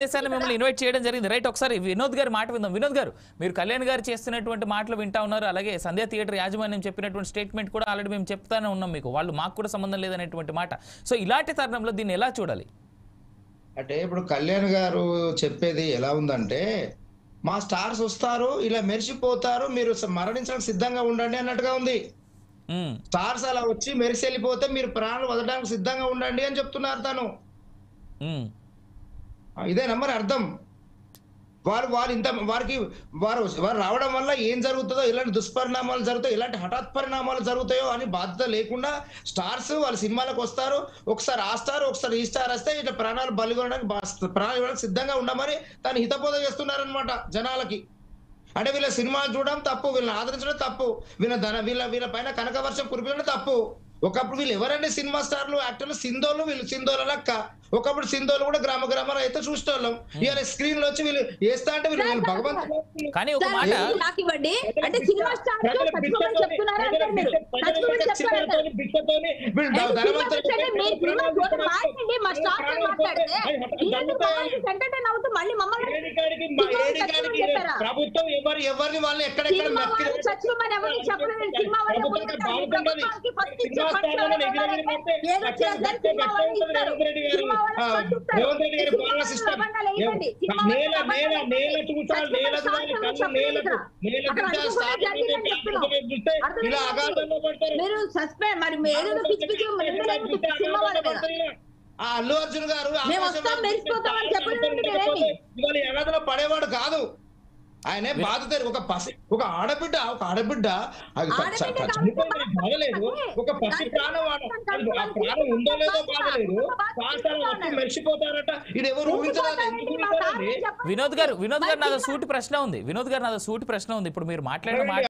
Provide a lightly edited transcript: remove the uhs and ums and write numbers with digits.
మిమ్మల్ని ఇన్వైట్ చేయడం జరిగింది రైట్. ఒకసారి వినోద్ గారి మాట విందాం. వినోద్ గారు, మీరు కళ్యాణ్ గారు చేస్తున్నటువంటి మాటలు వింటా ఉన్నారు, అలాగే సంధ్య థియేటర్ యాజమాన్యం చెప్పినటువంటి స్టేట్మెంట్ కూడా ఆల్రెడీ మేము చెప్తానే ఉన్నాం మీకు, వాళ్ళు మాకు కూడా సంబంధం లేదనేటువంటి మాట. సో ఇలాంటి తరుణంలో దీన్ని ఎలా చూడాలి? అంటే ఇప్పుడు కళ్యాణ్ గారు చెప్పేది ఎలా ఉందంటే, మా స్టార్స్ వస్తారు ఇలా మెరిసిపోతారు, మీరు మరణించడానికి సిద్ధంగా ఉండండి అన్నట్టుగా ఉంది. స్టార్స్ అలా వచ్చి మెరిసి వెళ్ళిపోతే మీరు ప్రాణాలు వదలడానికి సిద్ధంగా ఉండండి అని చెప్తున్నారు తను. ఇదే మరి అర్థం. వారు రావడం వల్ల ఏం జరుగుతుందో, ఎలాంటి దుష్పరిణామాలు జరుగుతాయో, ఎలాంటి హఠాత్ పరిణామాలు జరుగుతాయో అని బాధ్యత లేకుండా స్టార్స్ వాళ్ళ సినిమాలకు వస్తారు, ఒకసారి ఆ స్టార్ ఒకసారి ఈ స్టార్ వస్తే ఇట్లా ప్రాణాలు బలిగొనడానికి ప్రాణాలు ఇవ్వడానికి సిద్ధంగా ఉండమని తను హితబోధ చేస్తున్నారనమాట జనాలకి. అంటే వీళ్ళ సినిమా చూడడం తప్పు, వీళ్ళని ఆదరించడం తప్పు, వీళ్ళ పైన కనక వర్షం కురిపించడం తప్పు. ఒకప్పుడు వీళ్ళు ఎవరండి సినిమా స్టార్లు, యాక్టర్లు? సింధోలు, వీళ్ళు సింధోల లెక్క. ఒకప్పుడు సింధోలు కూడా గ్రామ గ్రామాలు అయితే చూసేవాళ్ళం. ఇవాళ స్క్రీన్ లో వచ్చి వీళ్ళు వేస్తా అంటే వీళ్ళు భగవంతుడు. కానీ ఒక మాట ప్రభుత్వం ఎవరిని వాళ్ళని ఎక్కడెక్కడ అల్లు అర్జున్ గారు ఇవాళ ఎగదలో పడేవాడు కాదు. ఆయనే బాధ. ఒక ఆడబిడ్డ బాధలేదు, ఒక పసి ప్రాణం ప్రాణం ఉందో లేదో బాధలేదు, వచ్చి మెరిసిపోతారట. ఇది ఎవరు ఊహించలేదు. వినోద్ గారు నాదో సూటి ప్రశ్న ఉంది. ఇప్పుడు మీరు మాట్లాడిన మాట